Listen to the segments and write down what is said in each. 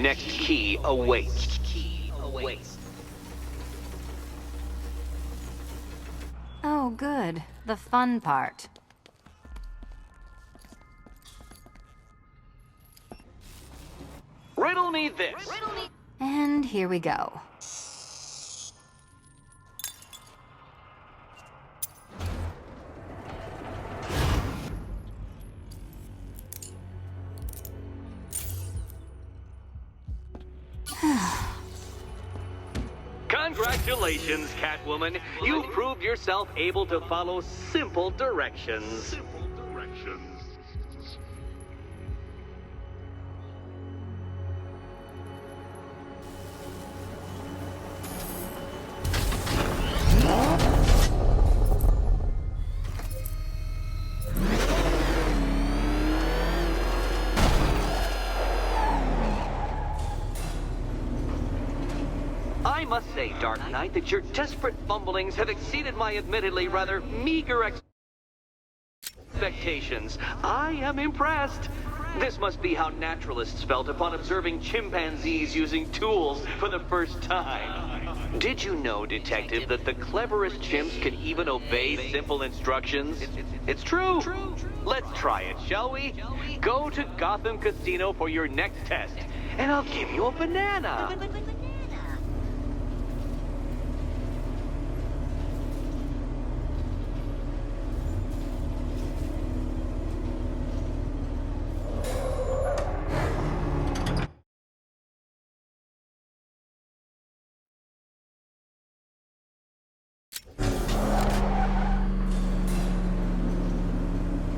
next key awaits. Oh, good. The fun part. Riddle me this. And here we go. Congratulations, Catwoman. You've proved yourself able to follow simple directions. I must say, Dark Knight, that your desperate fumblings have exceeded my admittedly rather meager expectations. I am impressed. This must be how naturalists felt upon observing chimpanzees using tools for the first time. Did you know, Detective, that the cleverest chimps can even obey simple instructions? It's true. Let's try it, shall we? Go to Gotham Casino for your next test, and I'll give you a banana.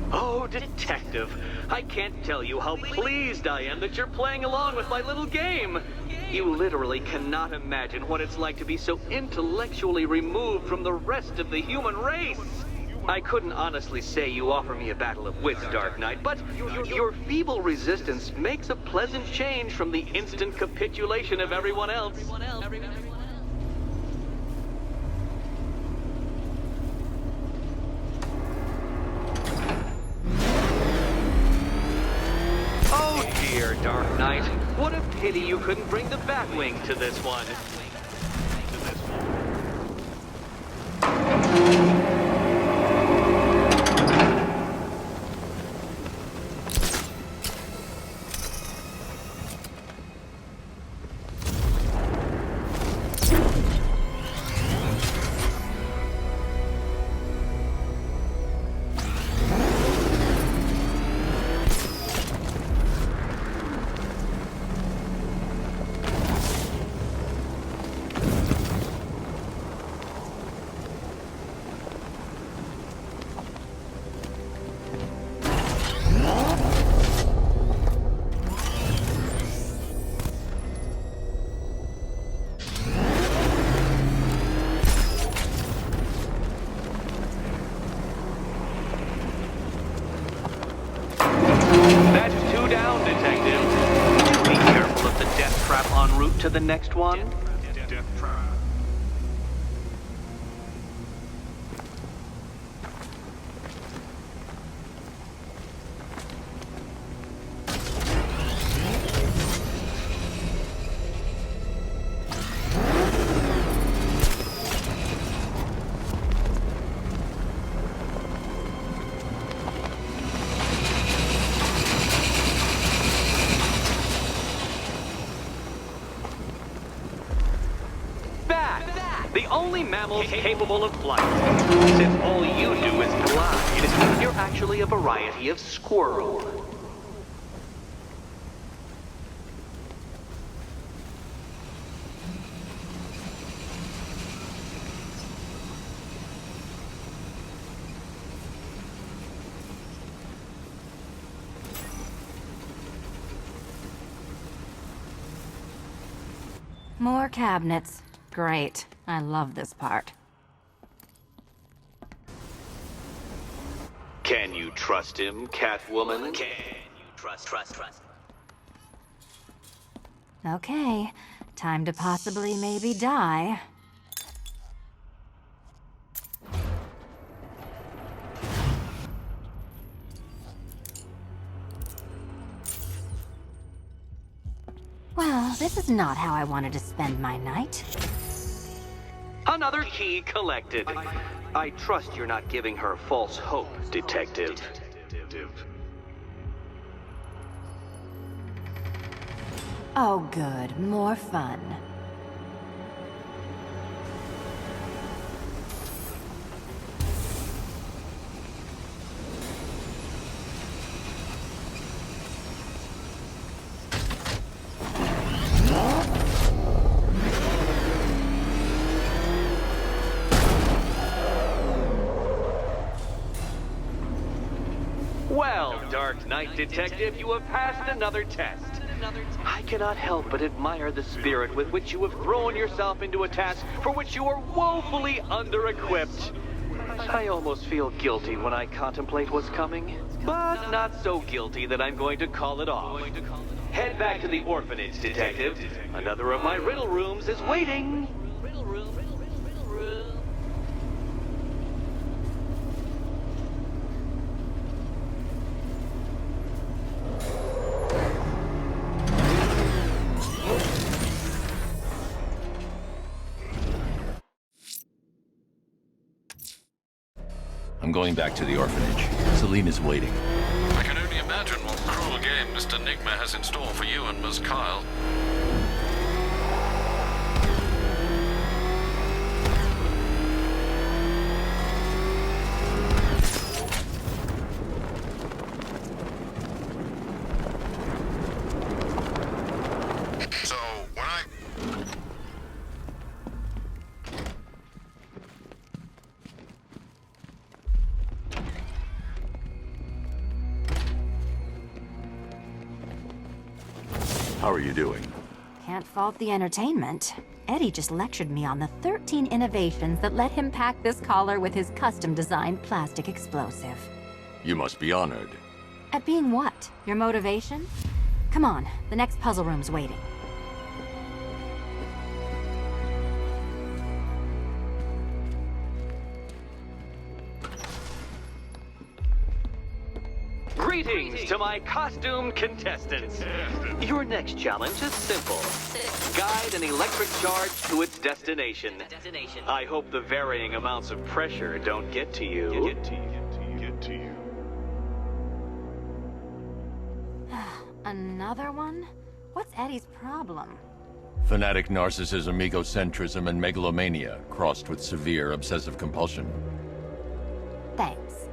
Oh, Detective, I can't tell you how pleased I am that you're playing along with my little game. You literally cannot imagine what it's like to be so intellectually removed from the rest of the human race. I couldn't honestly say you offer me a battle of wits, Dark Knight, but your feeble resistance makes a pleasant change from the instant capitulation of everyone else. Oh dear, Dark Knight. What a pity you couldn't bring the Batwing to this one. That's two down, Detective. Be careful of the death trap en route to the next one. Death trap. The only mammals capable of flight. Since all you do is glide, you're actually a variety of squirrel. More cabinets. Great. I love this part. Can you trust him, Catwoman? Can you trust? Okay. Time to possibly maybe die. Well, this is not how I wanted to spend my night. Another key collected. I trust you're not giving her false hope, Detective. Oh, good. More fun. Well, Dark Knight Detective, you have passed another test. I cannot help but admire the spirit with which you have thrown yourself into a task for which you are woefully under-equipped. I almost feel guilty when I contemplate what's coming, but not so guilty that I'm going to call it off. Head back to the orphanage, Detective. Another of my riddle rooms is waiting. I'm going back to the orphanage. Celine is waiting. I can only imagine what cruel game Mr. Nigma has in store for you and Ms. Kyle. So, when I... How are you doing? Can't fault the entertainment. Eddie just lectured me on the 13 innovations that let him pack this collar with his custom-designed plastic explosive. You must be honored. At being what? Your motivation? Come on, the next puzzle room's waiting. Greetings to my costume contestants. Your next challenge is simple. Guide an electric charge to its destination. I hope the varying amounts of pressure don't get to you. Another one? What's Eddie's problem? Fanatic narcissism, egocentrism, and megalomania, crossed with severe obsessive compulsion. Thanks.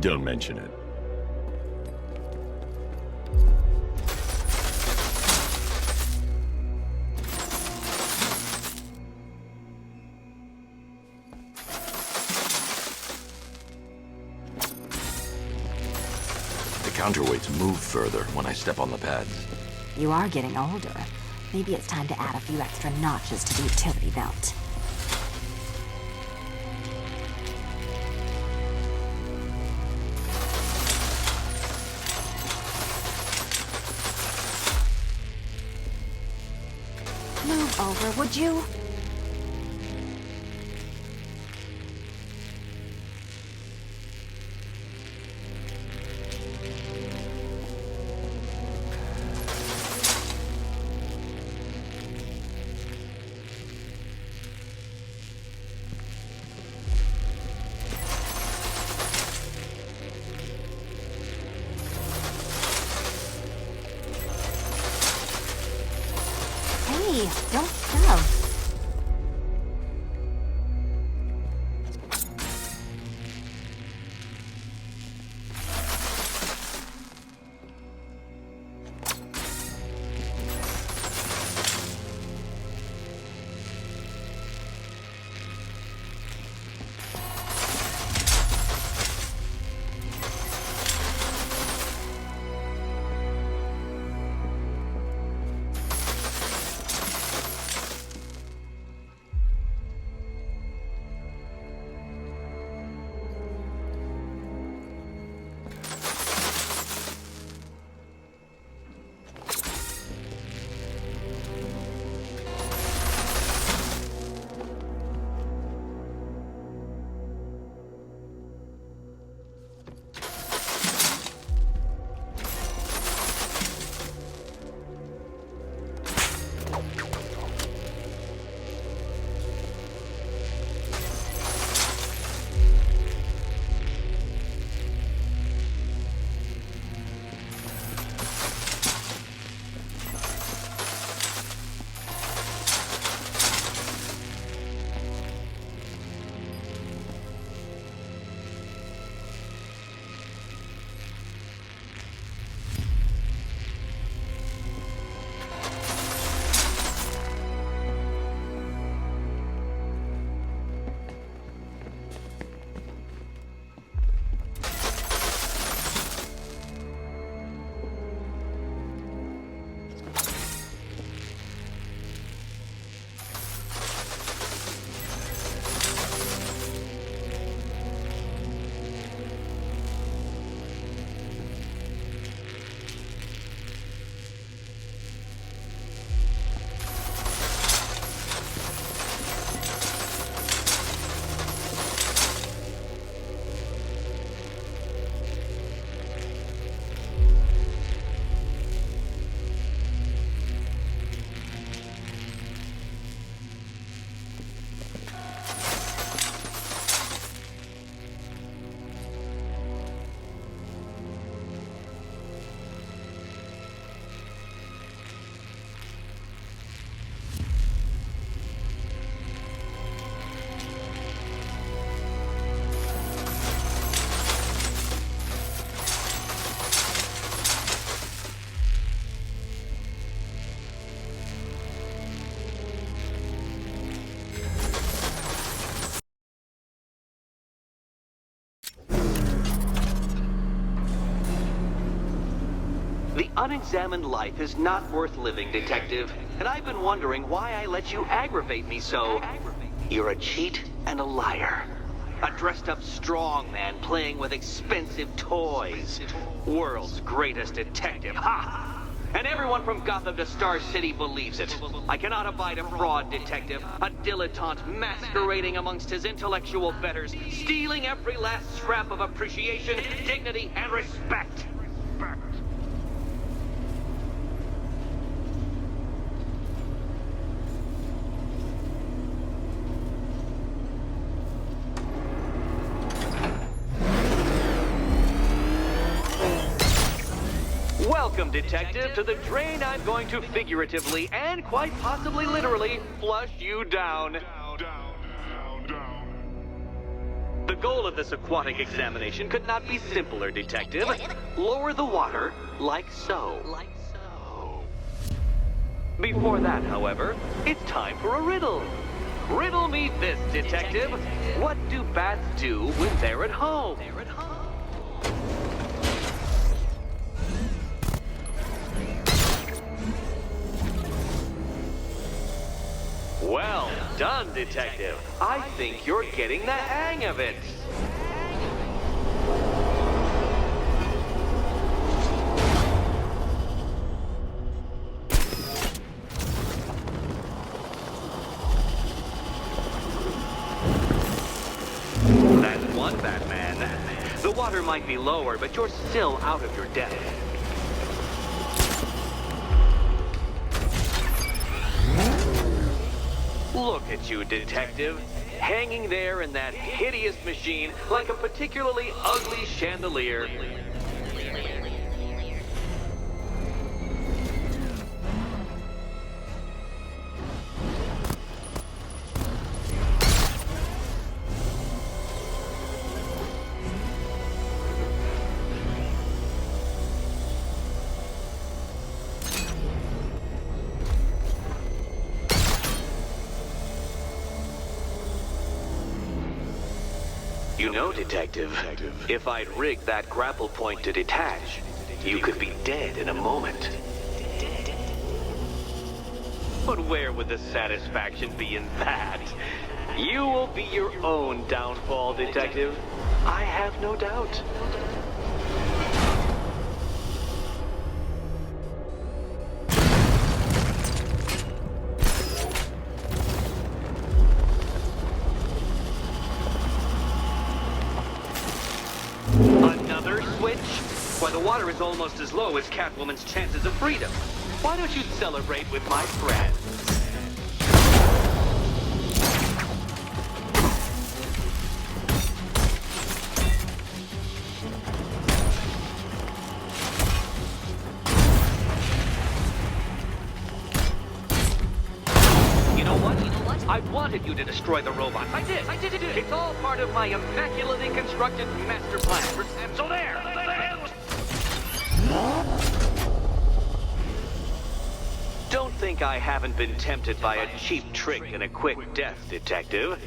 Don't mention it. The counterweights move further when I step on the pads. You are getting older. Maybe it's time to add a few extra notches to the utility belt. Move over, would you? Hey, don't shove. unexamined life is not worth living, Detective. And I've been wondering why I let you aggravate me so. You're a cheat and a liar. A dressed-up strongman playing with expensive toys. World's greatest detective, ha! And everyone from Gotham to Star City believes it. I cannot abide a fraud, Detective. A dilettante masquerading amongst his intellectual betters, stealing every last scrap of appreciation, dignity, and respect. Welcome, Detective, to the drain I'm going to figuratively and quite possibly literally flush you down. The goal of this aquatic examination could not be simpler, Detective. Lower the water like so. Before that, however, it's time for a riddle. Riddle me this, Detective. What do bats do when they're at home? Well done, Detective. I think you're getting the hang of it. That's one, Batman. The water might be lower, but you're still out of your depth. Look at you, Detective. Hanging there in that hideous machine like a particularly ugly chandelier. You know, Detective, if I'd rigged that grapple point to detach, you could be dead in a moment. But where would the satisfaction be in that? You will be your own downfall, Detective. I have no doubt. Another switch? Why, the water is almost as low as Catwoman's chances of freedom. Why don't you celebrate with my friends? You know what? I wanted you to destroy the robot. I did. It's all part of my immaculately constructed master plan. So there. Don't think I haven't been tempted by a cheap trick and a quick death, Detective.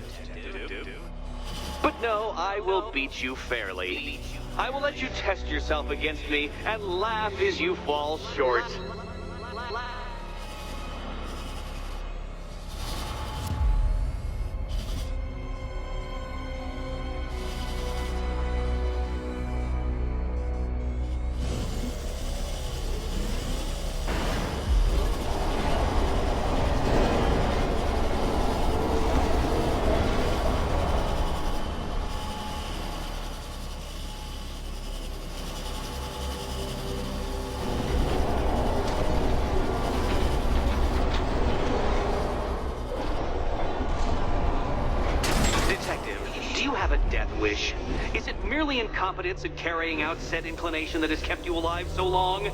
But no, I will beat you fairly. I will let you test yourself against me and laugh as you fall short. Do you have a death wish? Is it merely incompetence in carrying out said inclination that has kept you alive so long?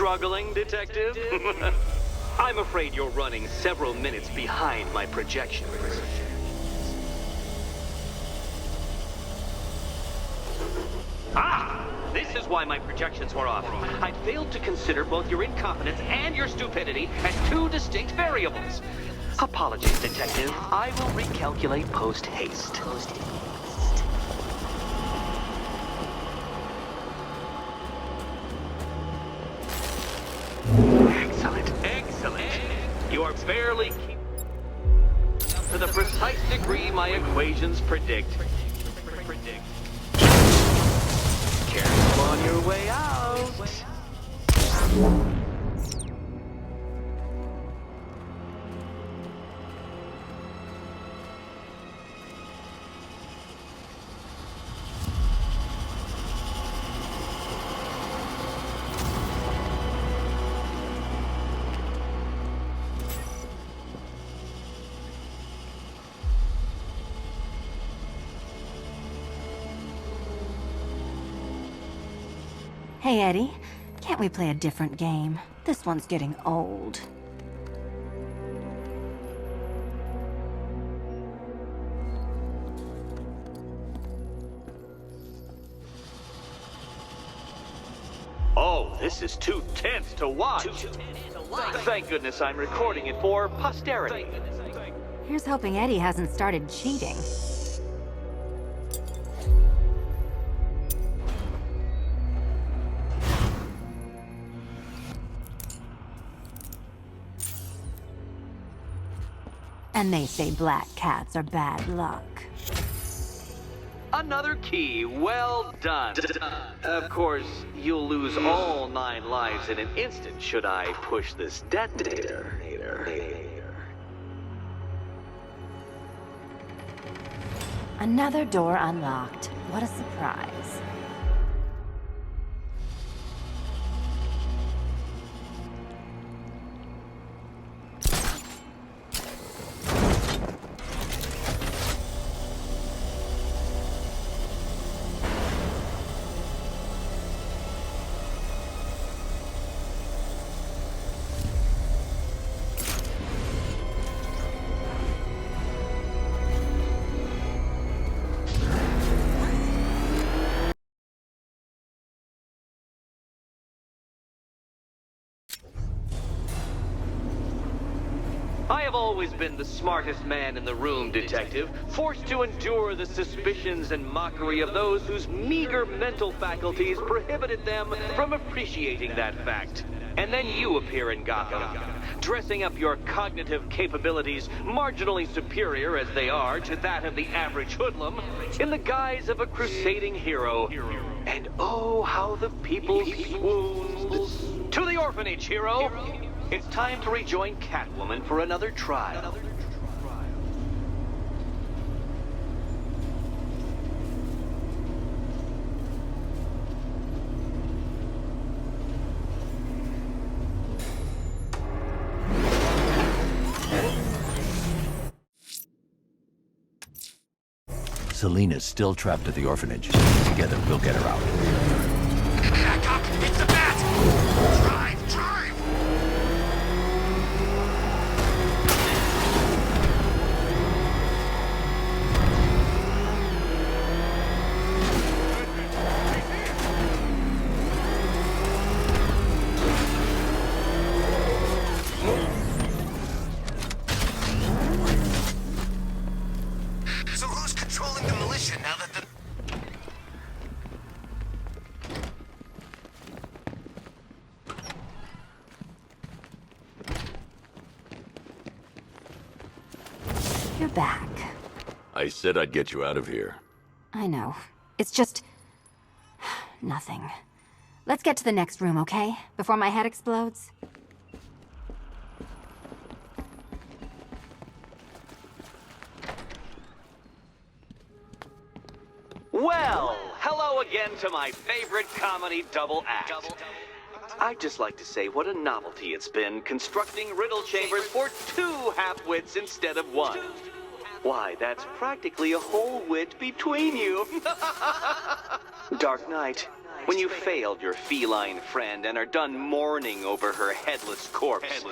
struggling, Detective? I'm afraid you're running several minutes behind my projections. Ah! This is why my projections were off. I failed to consider both your incompetence and your stupidity as two distinct variables. Apologies, Detective. I will recalculate post-haste. Excellent, excellent. You are barely keeping up to the precise degree my equations predict. Careful on your way out. Hey, Eddie. Can't we play a different game? This one's getting old. Oh, this is too tense to watch. Thank goodness I'm recording it for posterity. Here's hoping Eddie hasn't started cheating. And they say black cats are bad luck. Another key. Well done. Of course, you'll lose all 9 lives in an instant should I push this detonator. Another door unlocked. What a surprise. I have always been the smartest man in the room, Detective, forced to endure the suspicions and mockery of those whose meager mental faculties prohibited them from appreciating that fact. And then you appear in Gotham, dressing up your cognitive capabilities marginally superior as they are to that of the average hoodlum, in the guise of a crusading hero. And oh, how the people swooned. To the orphanage, hero! It's time to rejoin Catwoman for another trial. Selena's still trapped at the orphanage. Together, we'll get her out. Back up! It's the bat! Drive! Drive! So who's controlling the militia now that the... You're back. I said I'd get you out of here. I know. It's just... nothing. Let's get to the next room, okay? Before my head explodes. Well, hello again to my favorite comedy double act. I'd just like to say what a novelty it's been constructing riddle chambers for 2 half-wits instead of 1. Why, that's practically a whole wit between you. Dark Knight, When you failed your feline friend and are done mourning over her headless corpse,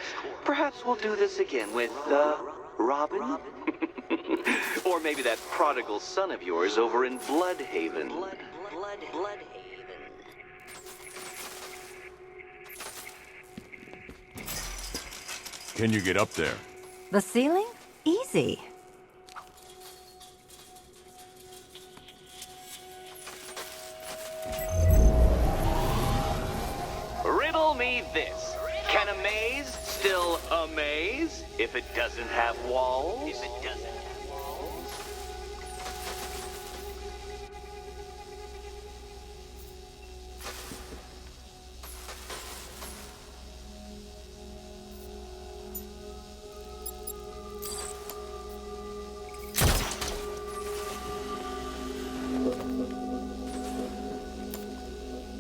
perhaps we'll do this again with, Robin? Or maybe that prodigal son of yours over in Bloodhaven. Bloodhaven. Can you get up there? The ceiling? Easy. Riddle me this. Can a maze still amaze if it doesn't have walls?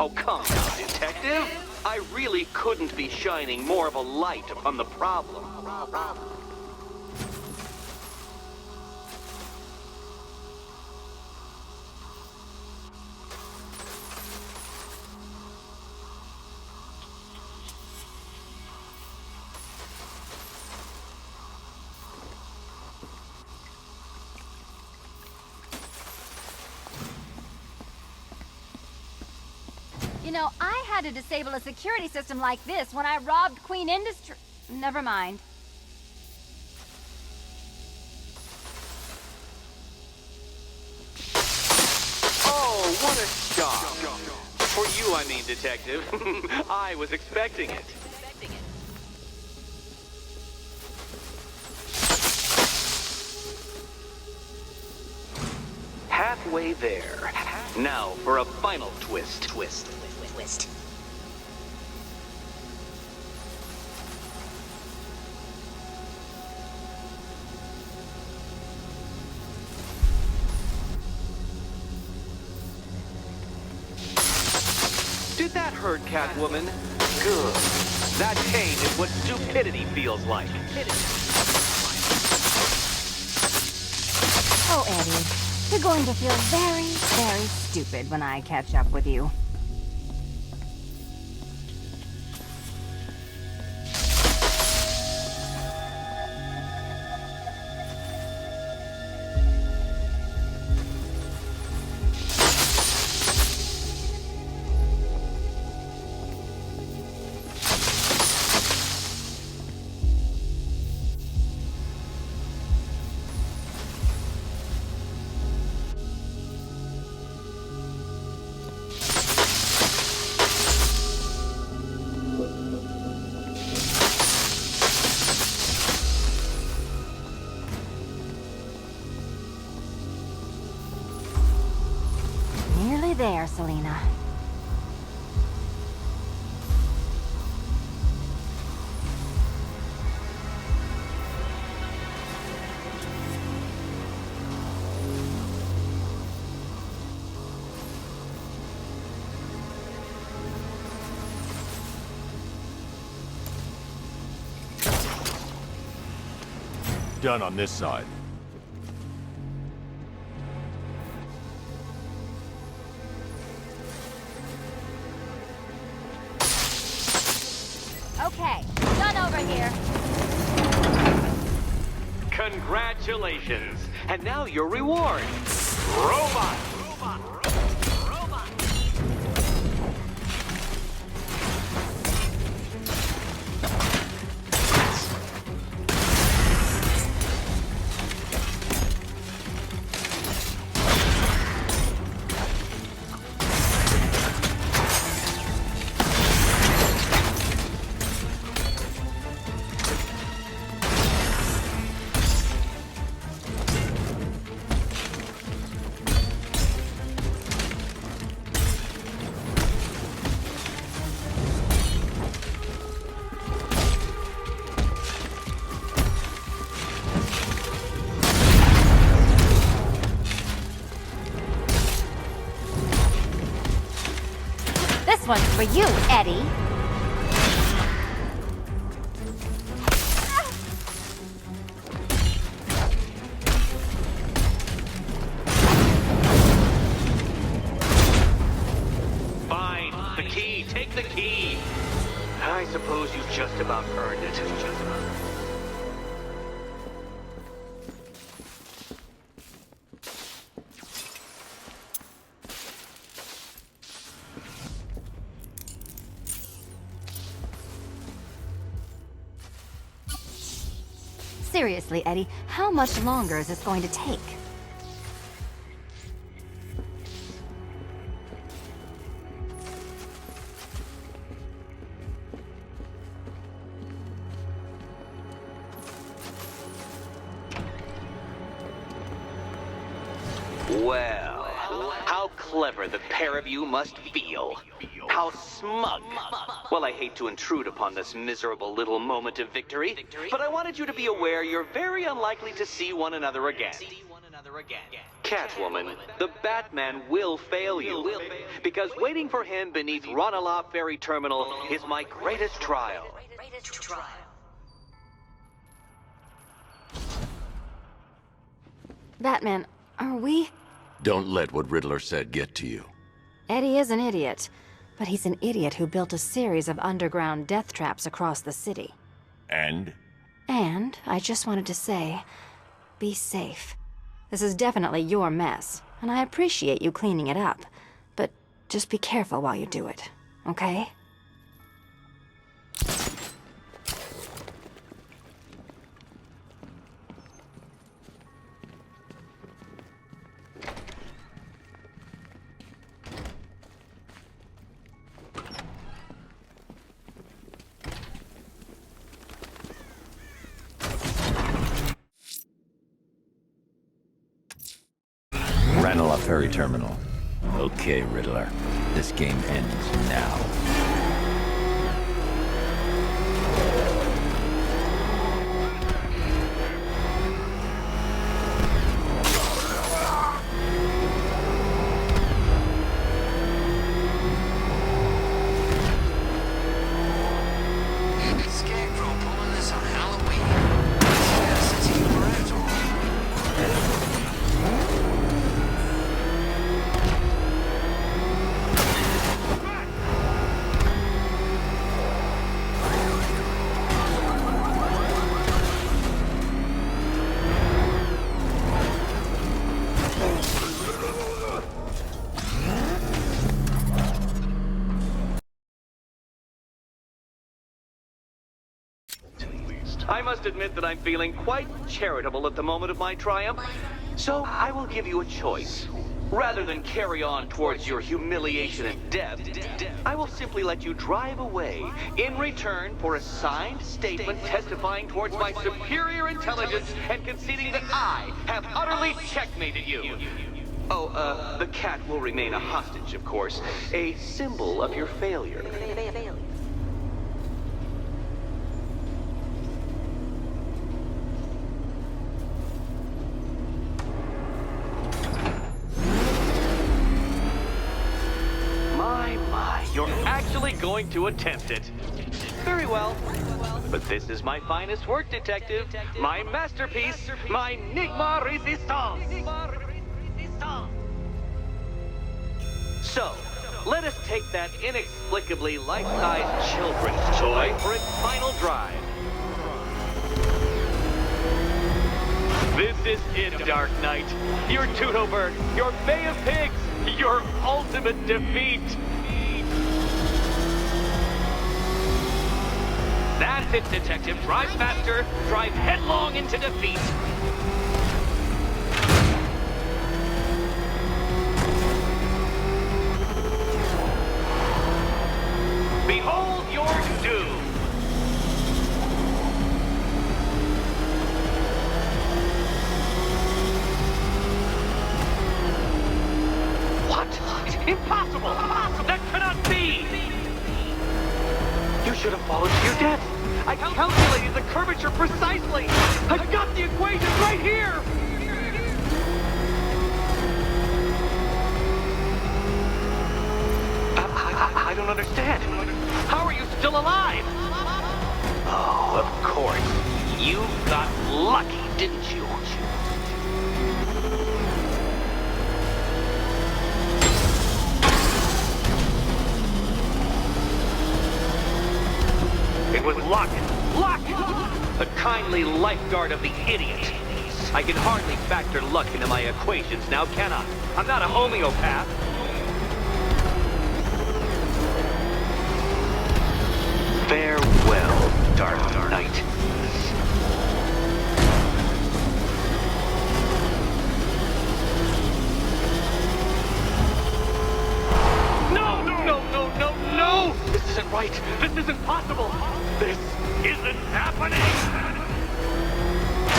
Oh, come now, detective. I really couldn't be shining more of a light upon the problem. You know, I had to disable a security system like this when I robbed Queen Industry. Never mind. Oh, what a shock. For you, I mean, detective. I was expecting it. Halfway there. Now for a final twist. Did that hurt, Catwoman? Good. That pain is what stupidity feels like. Oh, Eddie, you're going to feel very, very stupid when I catch up with you. Nearly there, Selena. Done on this side. Okay, done over here. Congratulations. And now your reward. Robot. This one's for you, Eddie. Fine. just about earned it. Seriously, Eddie, how much longer is this going to take? Well, how clever the pair of you must feel. How smug. Well, I hate to intrude upon this miserable little moment of victory, but I wanted you to be aware you're very unlikely to see one another again. Catwoman, the Batman will fail you, because waiting for him beneath Ranelagh Ferry Terminal is my greatest trial. Batman, are we? Don't let what Riddler said get to you. Eddie is an idiot, but he's an idiot who built a series of underground death traps across the city. And? And I just wanted to say, be safe. This is definitely your mess, and I appreciate you cleaning it up, but just be careful while you do it, okay? Ranelagh Ferry Terminal. Okay, Riddler. This game ends now. Scarecrow pulling this on Halloween. Yes, it's even right on. I must admit that I'm feeling quite charitable at the moment of my triumph, so I will give you a choice. Rather than carry on towards your humiliation and death, I will simply let you drive away in return for a signed statement testifying towards my superior intelligence and conceding that I have utterly checkmated you. Oh, the cat will remain a hostage, of course, a symbol of your failure. My, you're actually going to attempt it. Very well. But this is my finest work, Detective. My masterpiece, my Enigma Resistance. So, let us take that inexplicably life-sized children's toy for its final drive. This is it, Dark Knight. Your Teutoburg, your Bay of Pigs, your ultimate defeat. That's it, Detective. Drive faster, drive headlong into defeat. Behold your doom. What? Impossible! That cannot be! You should have fallen to your death. I calculated the curvature precisely. I've got the equation right here. I don't understand. How are you still alive? Oh, of course. You got lucky, didn't you? It with luck. Luck! A kindly lifeguard of the idiot. I can hardly factor luck into my equations now, can I? I'm not a homeopath. Farewell, Dark Knight. No! This isn't right. This isn't possible. This isn't happening.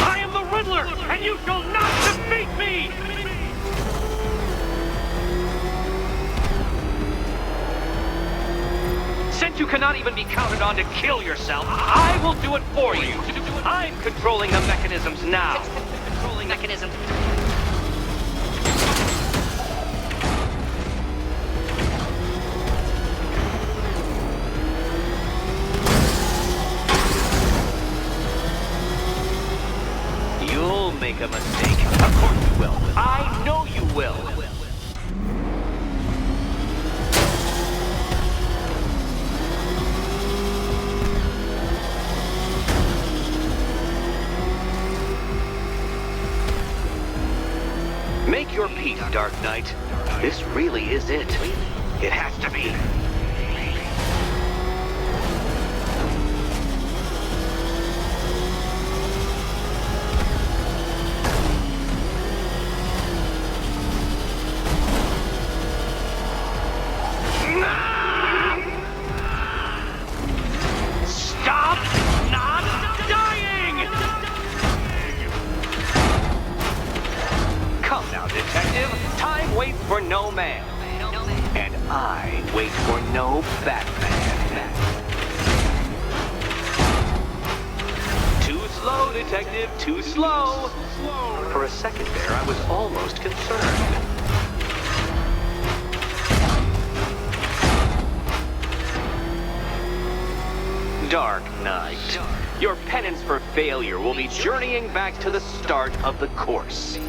I am the Riddler, and you shall not defeat me! Since you cannot even be counted on to kill yourself, I will do it for you. I'm controlling the mechanisms now. Controlling mechanisms. You'll make a mistake. Of course you will. I know you will. Make your peace, Dark Knight. This really is it. It has to be. Stop not dying! Come now, detective. Time waits for no man. And I wait for no Batman. Too slow, detective. Too slow. For a second there, I was almost concerned. Dark Knight, your penance for failure will be journeying back to the start of the course.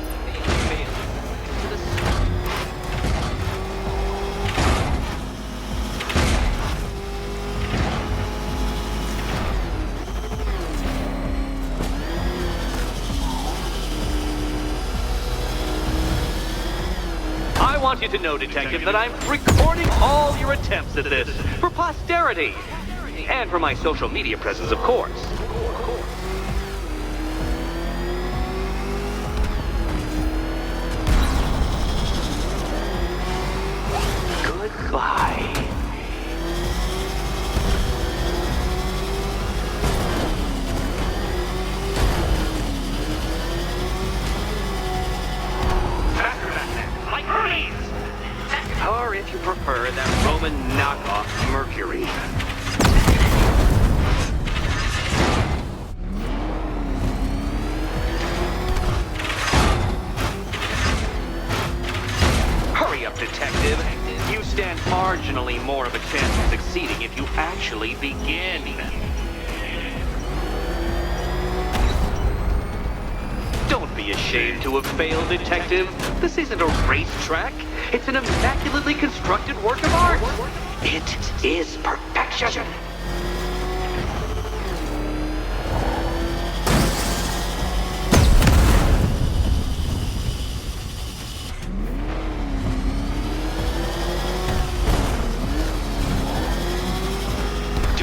I want you to know, detective, that I'm recording all your attempts at this for posterity. And for my social media presence, of course. Goodbye. Like Hermes! Or if you prefer, that Roman knockoff Mercury. Hurry up, detective. You stand marginally more of a chance of succeeding if you actually begin. Don't be ashamed to have failed, detective. This isn't a racetrack. It's an immaculately constructed work of art. It is perfection.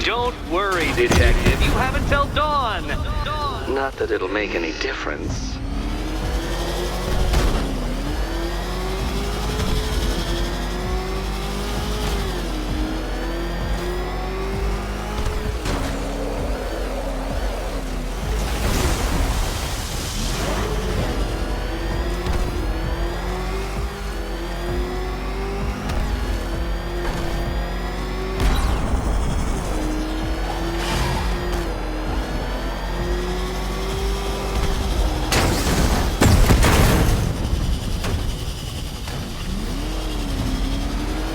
Don't worry, detective. You have until dawn. Not that it'll make any difference.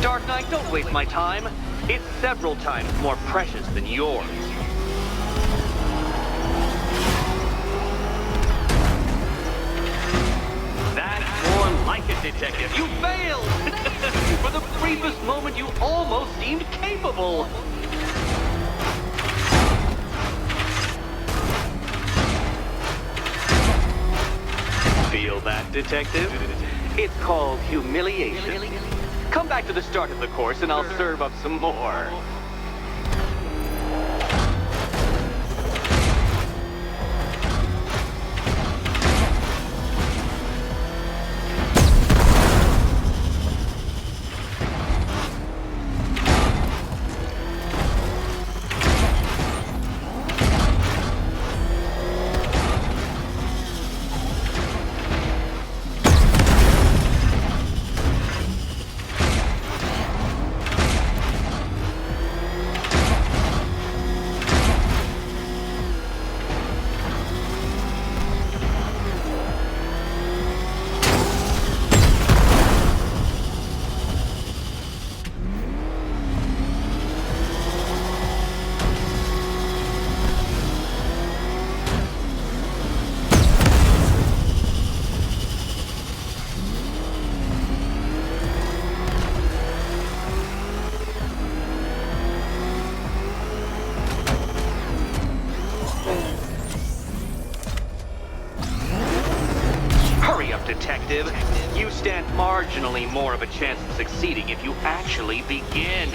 Dark Knight, don't waste my time. It's several times more precious than yours. That's more like it, detective. You failed! For the briefest moment, you almost seemed capable. Feel that, Detective? It's called humiliation. Come back to the start of the course and I'll serve up some more. Detective, you stand marginally more of a chance of succeeding if you actually begin.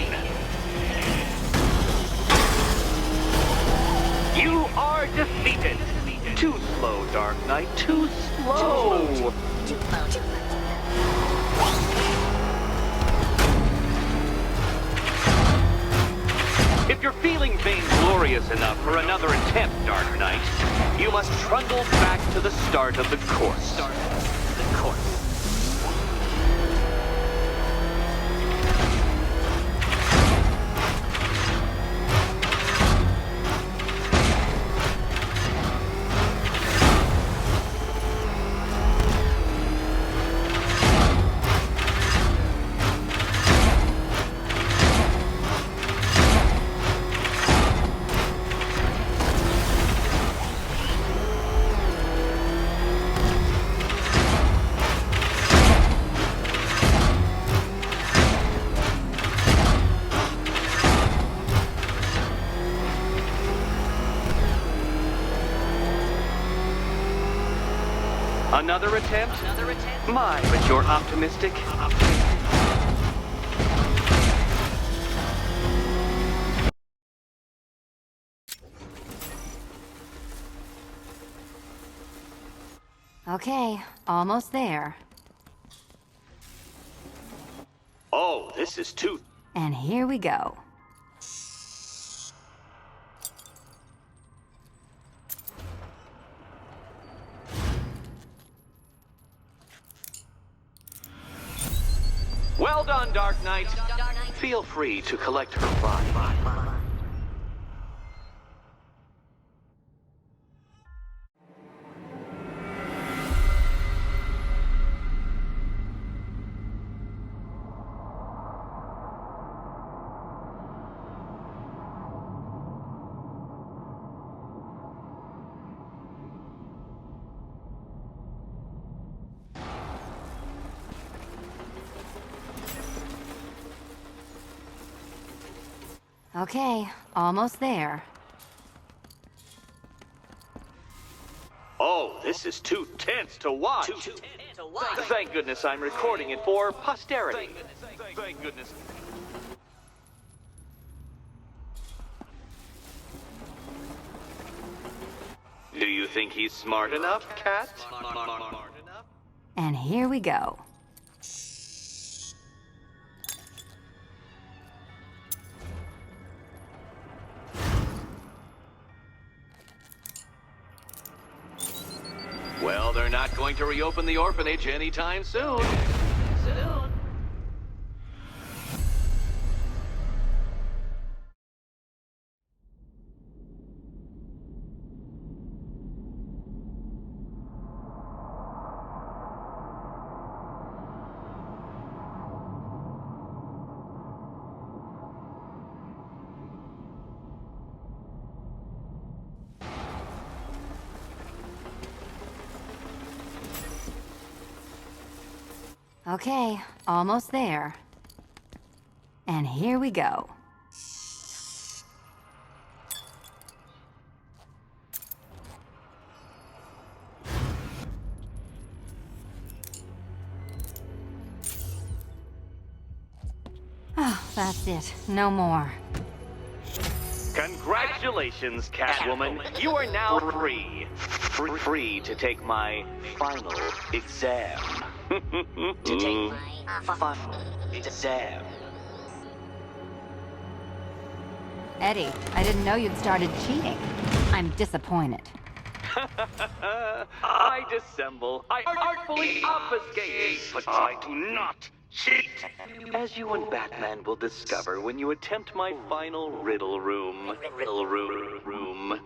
You are defeated. Too slow, Dark Knight, too slow. If you're feeling vainglorious enough for another attempt, Dark Knight, you must trundle back to the start of the course. Another attempt? My, but you're optimistic. Okay, almost there. Oh, this is too... And here we go. Well done, Dark Knight. Feel free to collect her body. Okay, almost there. Oh, this is too tense to watch. Thank goodness I'm recording it for posterity. Thank goodness. Do you think he's smart enough, Cat? And here we go. Well, they're not going to reopen the orphanage anytime soon. Okay, almost there. And here we go. That's it. No more. Congratulations, Catwoman. You are now free. Free to take my final exam. To take my final exam. Eddie, I didn't know you'd started cheating. I'm disappointed. I dissemble. I artfully obfuscate. But I do not cheat. As you and Batman will discover when you attempt my final riddle room. Riddle room.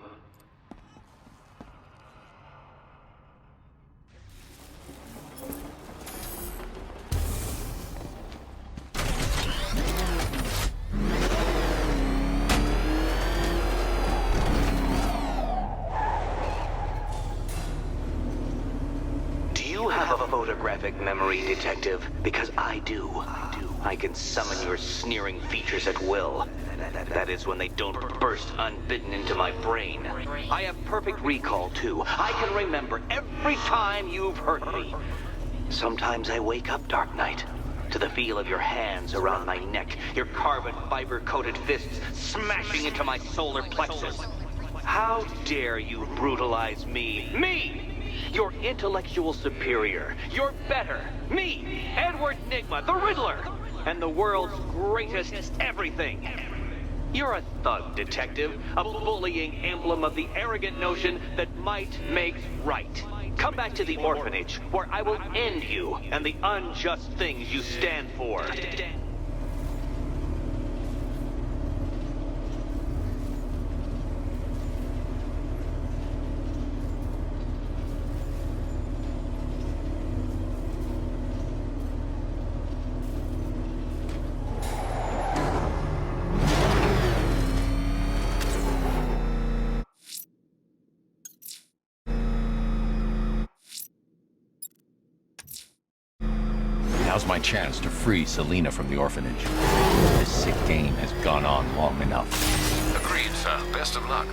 You have a photographic memory, Detective, because I do. I can summon your sneering features at will. That is when they don't burst unbidden into my brain. I have perfect recall, too. I can remember every time you've hurt me. Sometimes I wake up, Dark Knight, to the feel of your hands around my neck, your carbon fiber-coated fists smashing into my solar plexus. How dare you brutalize me? Me! Your intellectual superior. You're better. Me, Edward Nygma, the Riddler, and the world's greatest everything. You're a thug, Detective, a bullying emblem of the arrogant notion that might makes right. Come back to the orphanage, where I will end you and the unjust things you stand for. Now's my chance to free Selina from the orphanage. This sick game has gone on long enough. Agreed, sir. Best of luck.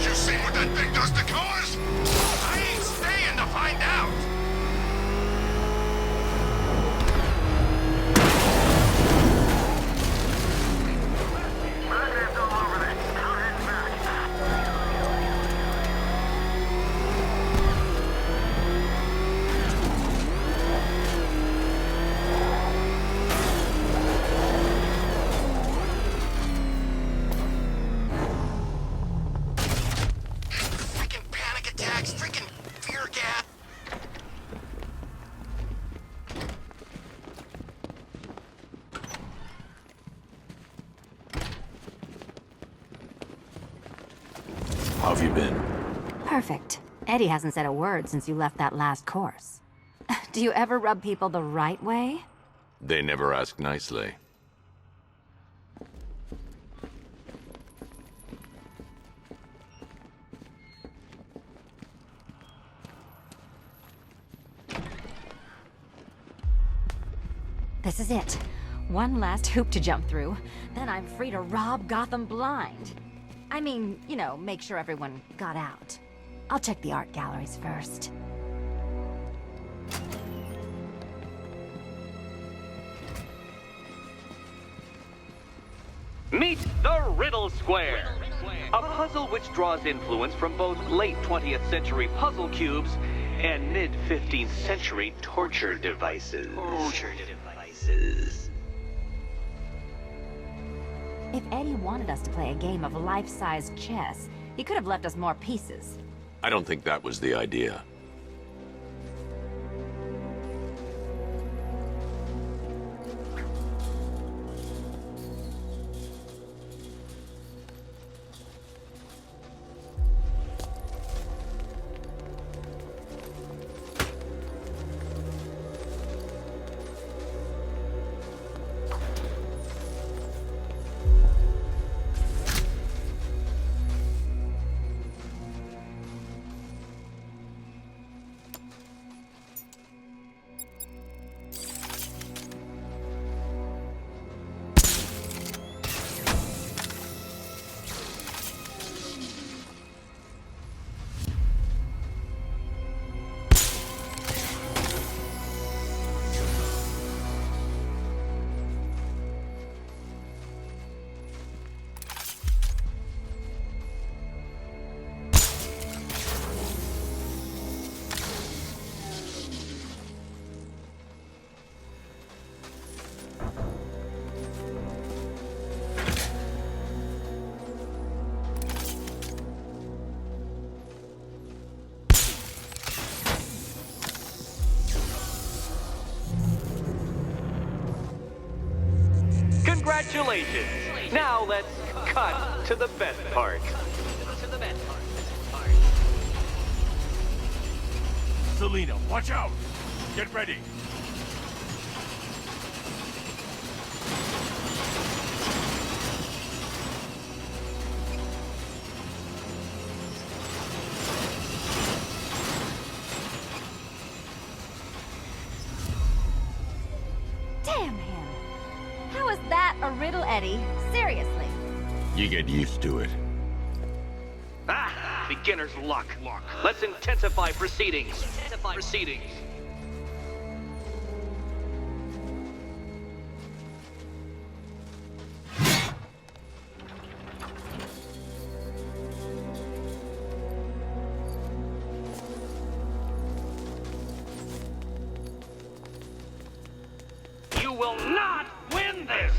You see what that thing does to cars? I ain't staying to find out. How have you been? Perfect. Eddie hasn't said a word since you left that last course. Do you ever rub people the right way? They never ask nicely. This is it. One last hoop to jump through. Then I'm free to rob Gotham blind. I mean, you know, make sure everyone got out. I'll check the art galleries first. Meet the Riddle Square, a puzzle which draws influence from both late 20th century puzzle cubes and mid-15th century torture devices. If Eddie wanted us to play a game of life-size chess, he could have left us more pieces. I don't think that was the idea. Congratulations! Now let's cut to the best part. Selena, watch out! Get ready! Damn him. How is that a riddle, Eddie? Seriously. You get used to it. Ah! Beginner's luck. Let's intensify proceedings. You will not win this!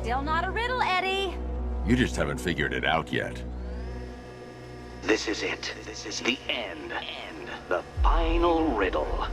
Still not a riddle, Eddie. You just haven't figured it out yet. This is it. This is the end. The final riddle.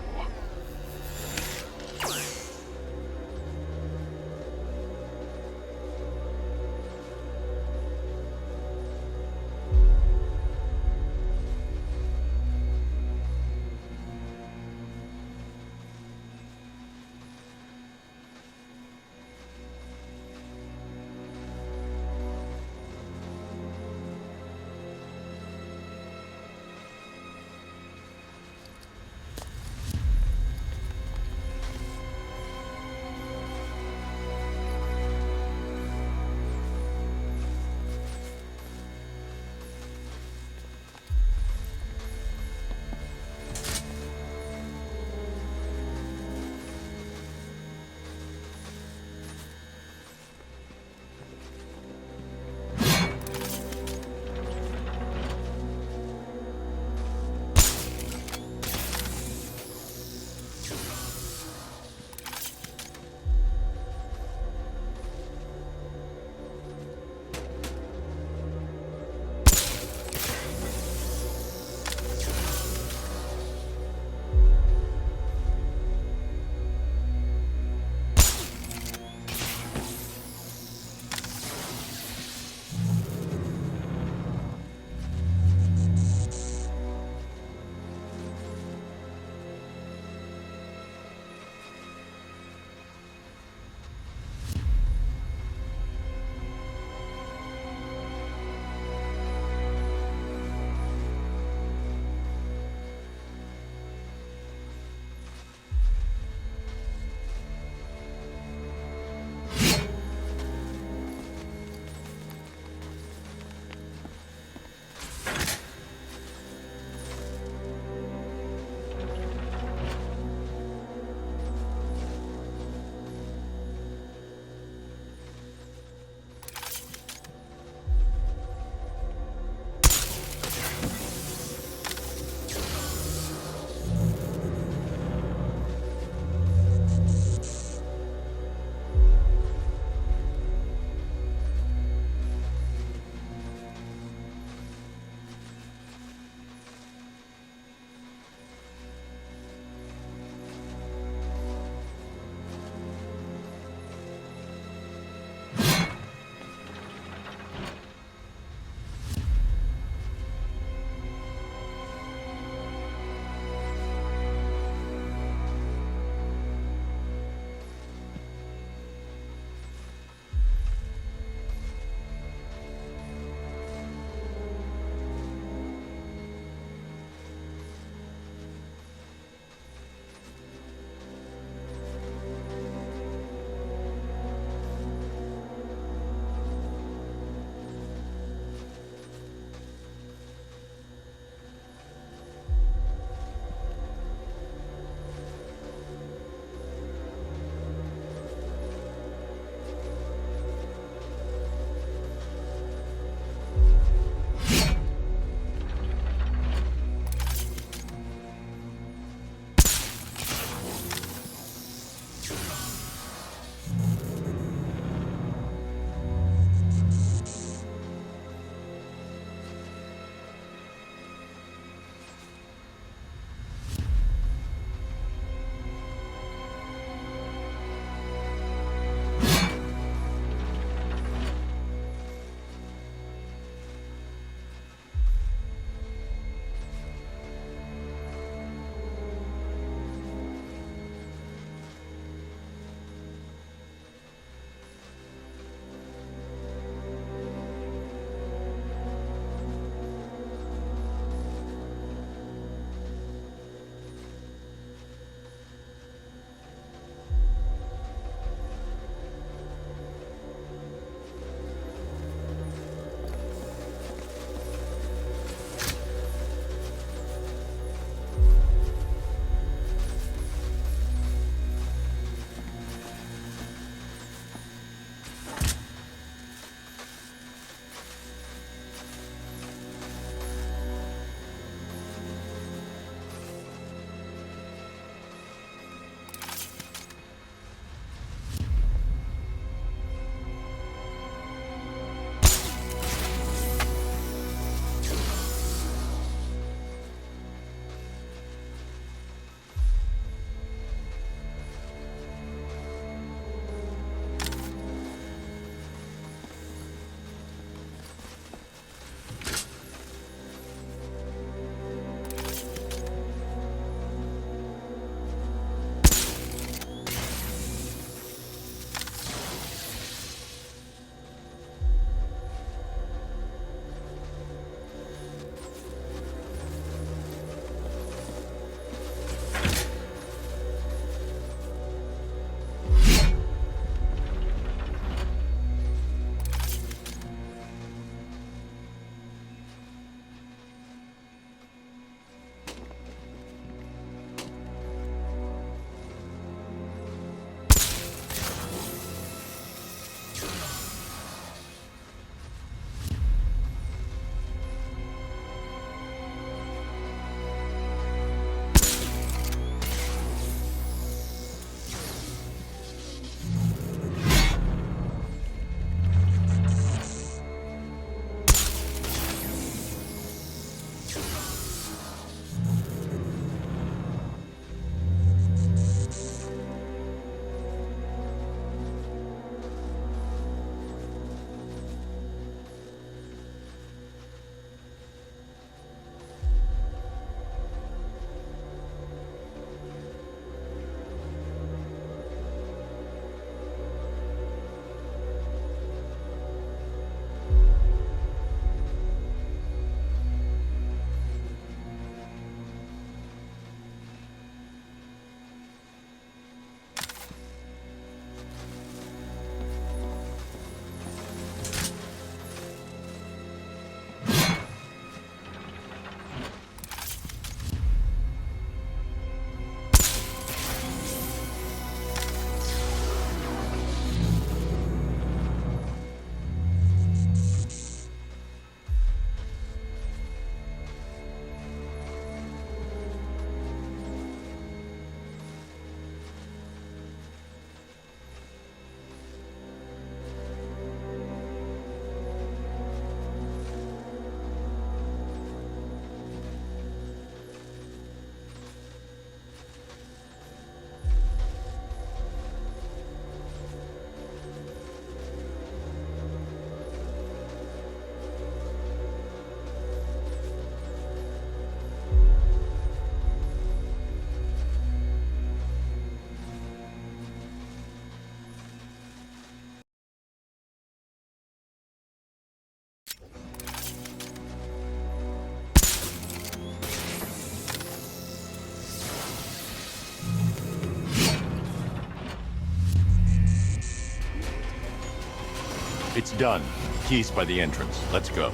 It's done. Keys by the entrance. Let's go.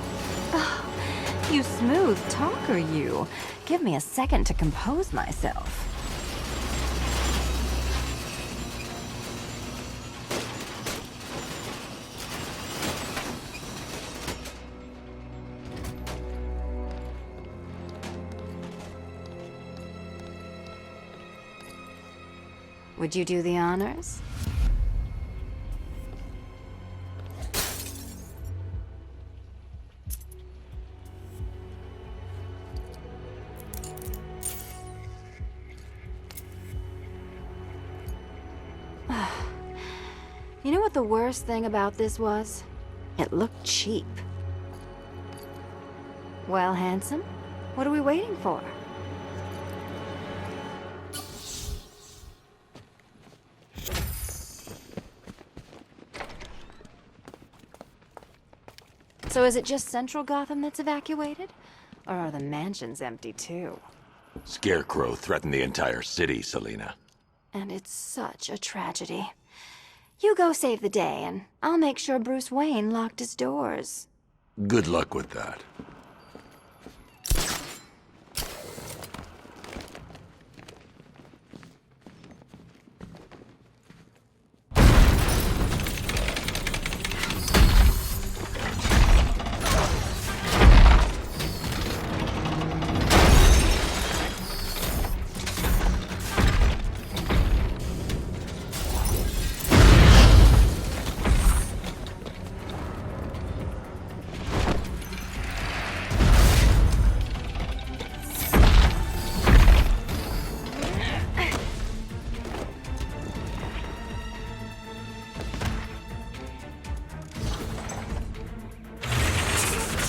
You smooth talker, you. Give me a second to compose myself. Would you do the honors? You know what the worst thing about this was? It looked cheap. Well, handsome, what are we waiting for? So is it just Central Gotham that's evacuated? Or are the mansions empty too? Scarecrow threatened the entire city, Selina. And it's such a tragedy. You go save the day, and I'll make sure Bruce Wayne locked his doors. Good luck with that.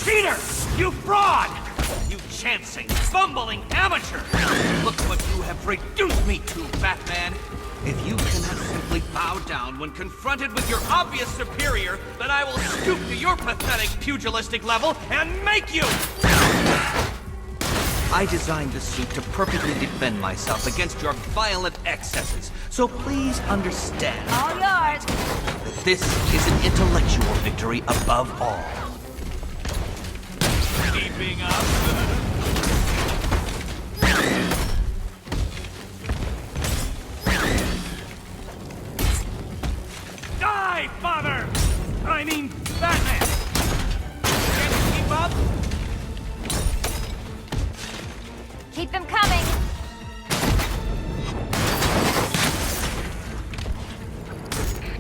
Cheater! You fraud! You chancing, fumbling amateur! Look what you have reduced me to, Batman! If you cannot simply bow down when confronted with your obvious superior, then I will stoop to your pathetic pugilistic level and make you! I designed this suit to perfectly defend myself against your violent excesses, so please understand All yours! that this is an intellectual victory above all. Keeping up. Die, father! I mean, Batman! Can you keep up? Keep them coming!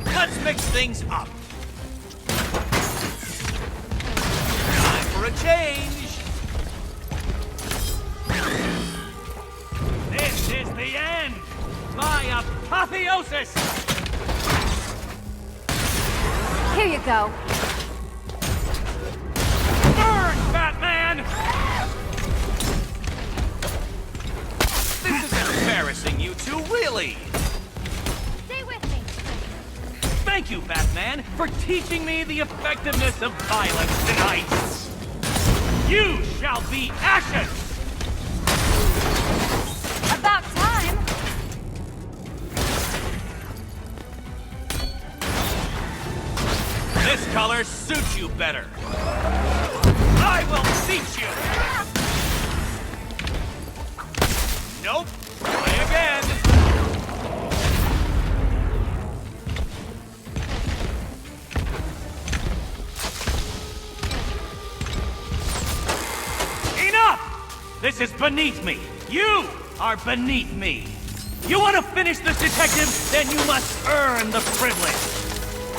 Let's mix things up. Time for a change. This is the end. My apotheosis. Here you go. Burn, Batman! This is embarrassing, you two, really. Stay with me. Thank you, Batman, for teaching me the effectiveness of violence tonight. You shall be ashes! About time. This color suits you better. I will teach you! Nope. Try again. Enough! This is beneath me. You are beneath me. You want to finish this, detective? Then you must earn the privilege.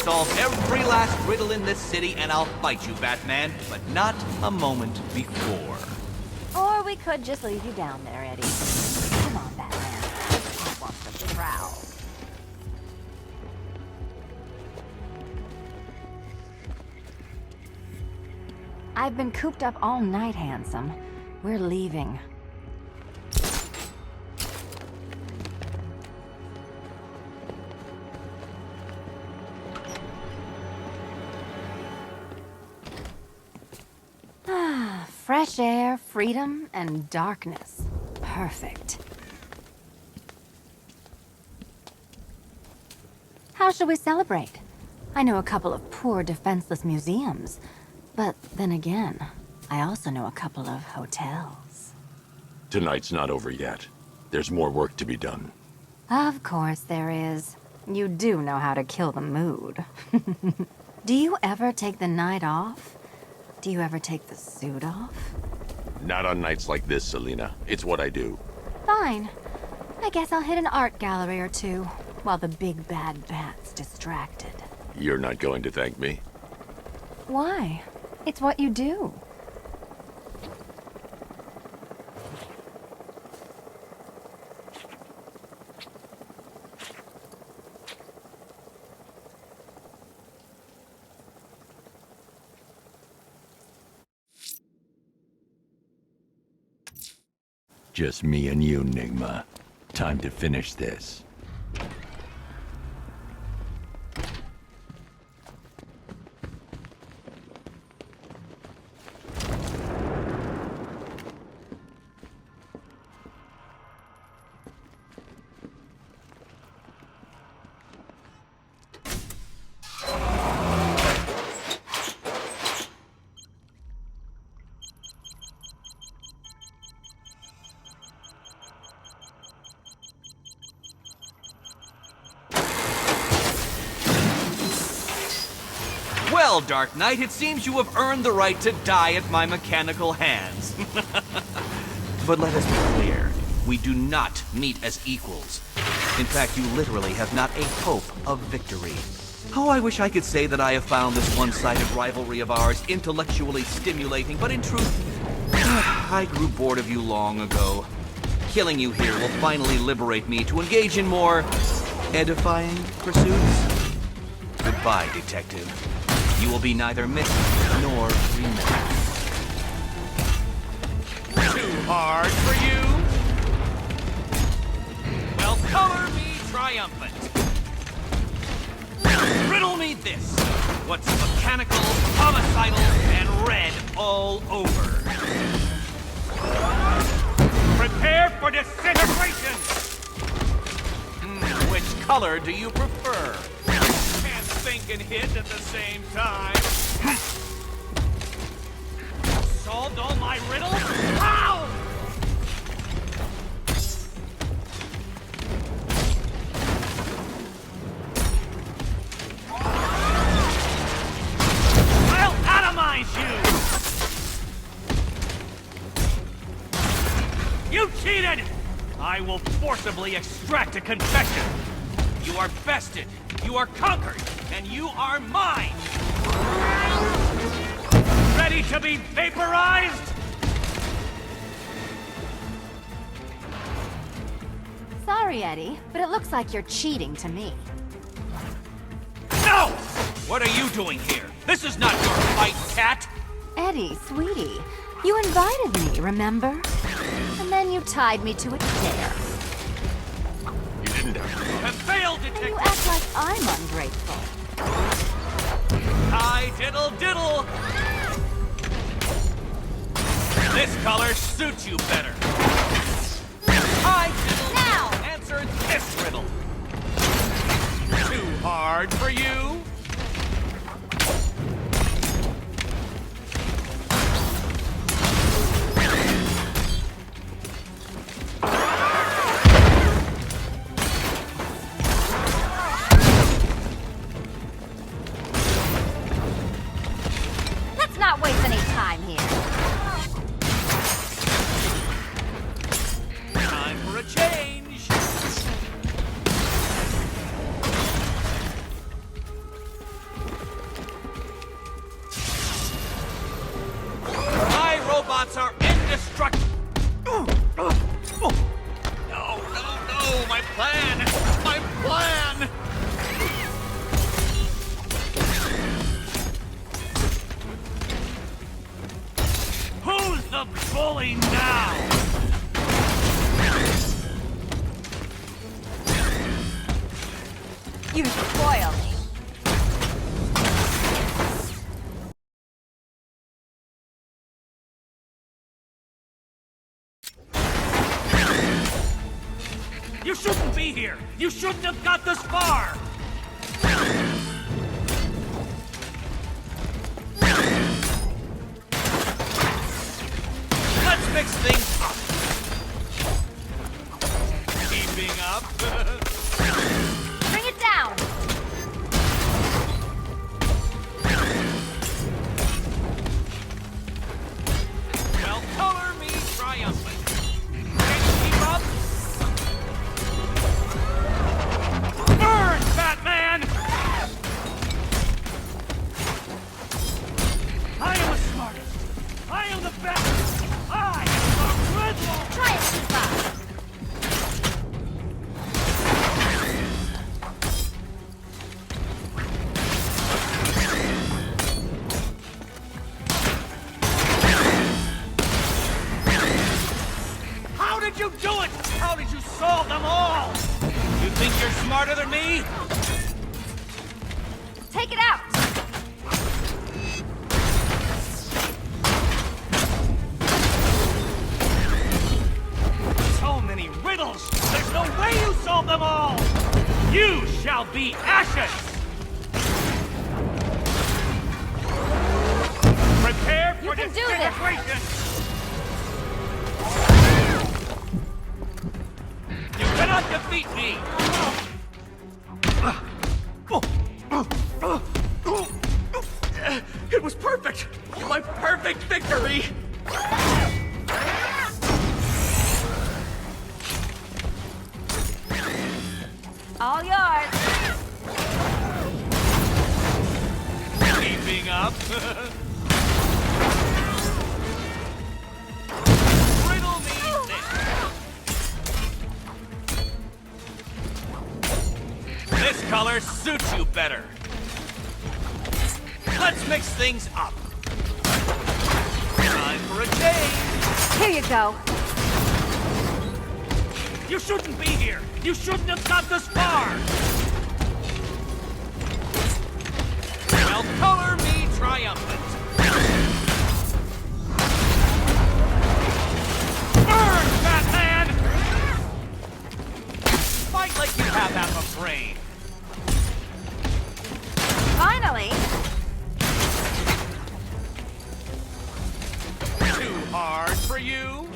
Solve every last riddle in this city and I'll fight you, Batman, but not a moment before. Or we could just leave you down there, Eddie. Come on, Batman. This cat wants to prowl. I've been cooped up all night, handsome. We're leaving. Fresh air, freedom, and darkness. Perfect. How shall we celebrate? I know a couple of poor, defenseless museums. But then again, I also know a couple of hotels. Tonight's not over yet. There's more work to be done. Of course there is. You do know how to kill the mood. Do you ever take the night off? Do you ever take the suit off? Not on nights like this, Selina. It's what I do. Fine. I guess I'll hit an art gallery or two, while the big bad bat's distracted. You're not going to thank me? Why? It's what you do. Just me and you, Nigma. Time to finish this. Well, Dark Knight, it seems you have earned the right to die at my mechanical hands. But let us be clear, we do not meet as equals. In fact, you literally have not a hope of victory. Oh, I wish I could say that I have found this one-sided rivalry of ours intellectually stimulating, but in truth, I grew bored of you long ago. Killing you here will finally liberate me to engage in more edifying pursuits. Goodbye, Detective. You will be neither missed nor remembered. Too hard for you? Well, color me triumphant. Riddle me this. What's mechanical, homicidal, and red all over? Prepare for disintegration! Which color do you prefer? Can't think and hit at the same time. Solved all my riddles? How? I'll atomize you! You cheated! I will forcibly extract a confession. You are bested, you are conquered, and you are mine! Ready to be vaporized? Sorry, Eddie, but it looks like you're cheating to me. No! What are you doing here? This is not your fight, cat! Eddie, sweetie, you invited me, remember? And then you tied me to a chair. You didn't have to. You have failed, And you Detective! act like I'm ungrateful. Hi, diddle diddle! This color suits you better. Hi, diddle Now! Answer this riddle. Too hard for you? Let's not waste any time here. Time for a change. My robots are indestructible. No, no, no! My plan! My plan! Who's the bully now? You spoil me. You shouldn't be here! You shouldn't have got this far! Let's mix things up. Keeping up. Bring it down! Well, color me triumphant. Can you keep up? Burn, Batman! I am the smartest. I am the best. I am the Riddler. Try it, Tifa! How did you do it? How did you solve them all? You think you're smarter than me? Take it out! So many riddles! There's no way you solve them all! You shall be ashes! Prepare for You can do this. disintegration! You cannot defeat me! It was perfect! My perfect victory! All yours! Keeping up. Riddle me this. This color suits you better. Let's mix things up. Time for a change. Here you go. You shouldn't be here. You shouldn't have got this far. Well, color me triumphant. Burn, Batman! Fight like you have half a brain. Finally! Too hard for you?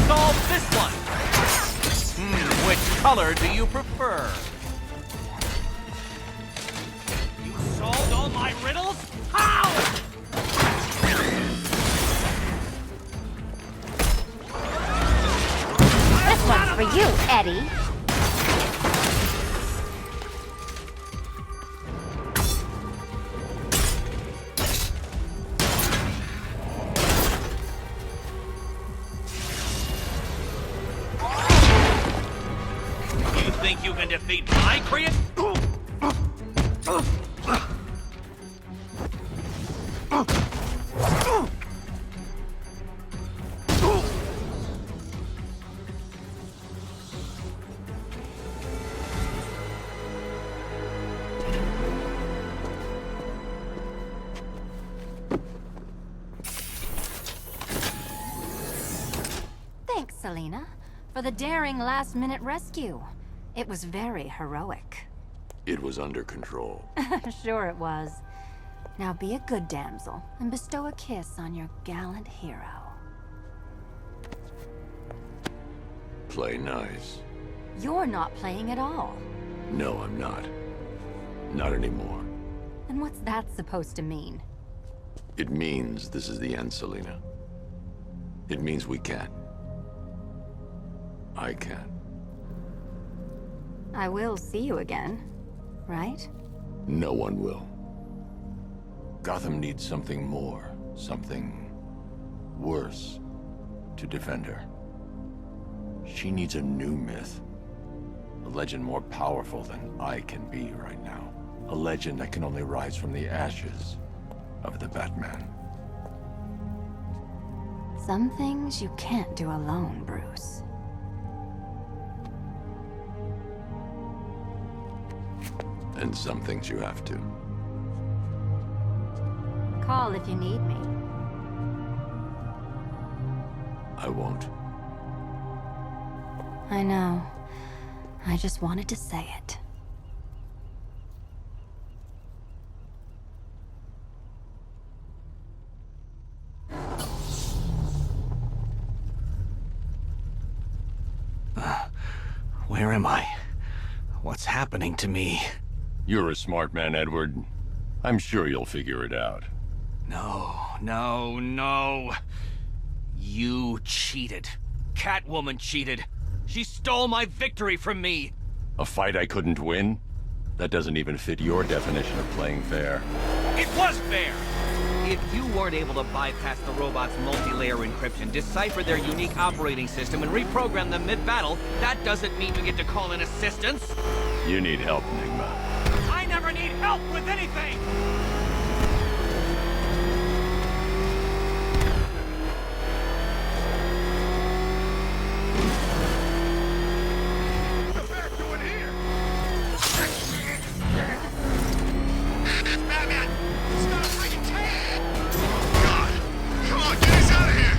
Solve this one. Which color do you prefer? You solved all my riddles? How? This one's for you, Eddie. You think you can defeat my creation? Thanks, Selina, for the daring last-minute rescue. It was very heroic. It was under control. Sure it was. Now be a good damsel and bestow a kiss on your gallant hero. Play nice. You're not playing at all. No, I'm not. Not anymore. And what's that supposed to mean? It means this is the end, Selina. It means we can't. I can't. I will see you again, right? No one will. Gotham needs something more, something worse to defend her. She needs a new myth. A legend more powerful than I can be right now. A legend that can only rise from the ashes of the Batman. Some things you can't do alone, Bruce. And some things you have to. Call if you need me. I won't. I know. I just wanted to say it. Where am I? What's happening to me? You're a smart man, Edward. I'm sure you'll figure it out. No. You cheated. Catwoman cheated. She stole my victory from me. A fight I couldn't win? That doesn't even fit your definition of playing fair. It was fair! If you weren't able to bypass the robot's multi-layer encryption, decipher their unique operating system, and reprogram them mid-battle, that doesn't mean you get to call in assistance. You need help, Enigma. I never need help with anything! What's the Bat doing here? Batman! Stop freaking tank! God! Come on, get us out of here!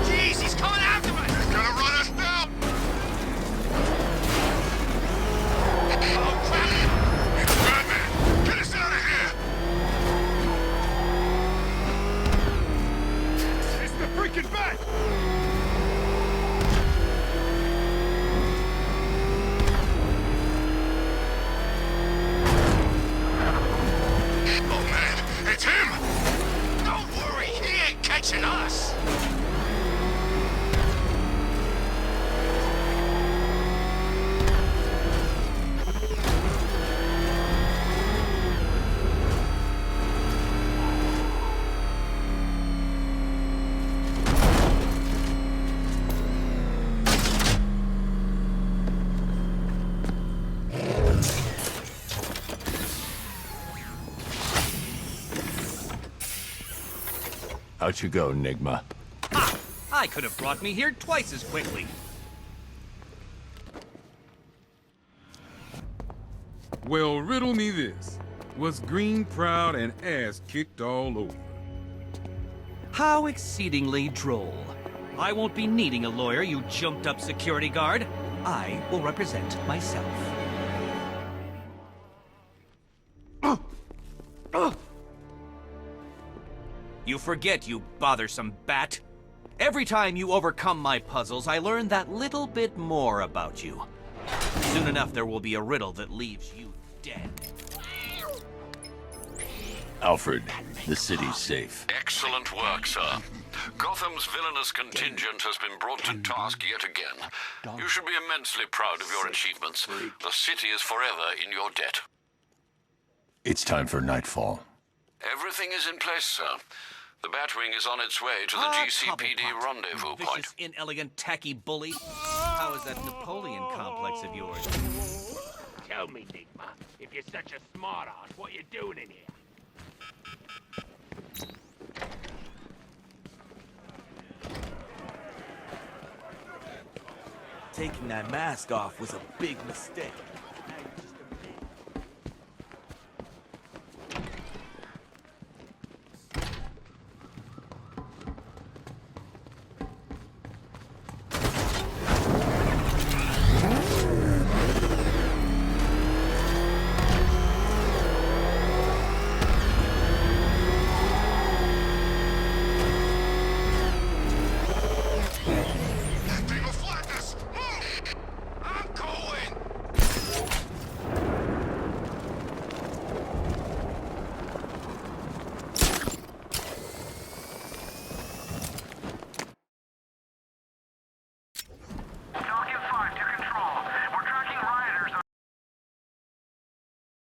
Jeez, he's coming after me! He's gonna run us down! Oh, crap! It's Batman! Get us out of here! It's the freaking Bat! Oh, man! It's him! Don't worry, he ain't catching us! Out you go, Enigma. Ah! I could have brought me here twice as quickly. Well, riddle me this. Was Green proud and ass kicked all over? How exceedingly droll. I won't be needing a lawyer, you jumped-up security guard. I will represent myself. You forget, you bothersome bat. Every time you overcome my puzzles, I learn that little bit more about you. Soon enough, there will be a riddle that leaves you dead. Alfred, the city's safe. Excellent work, sir. Gotham's villainous contingent has been brought to task yet again. You should be immensely proud of your achievements. The city is forever in your debt. It's time for nightfall. Everything is in place, sir. The Batwing is on its way to the GCPD Cobblepot, rendezvous you point. vicious, inelegant, tacky bully. How is that Napoleon complex of yours? Tell me, Nigma, if you're such a smart-ass, what you doing in here? Taking that mask off was a big mistake.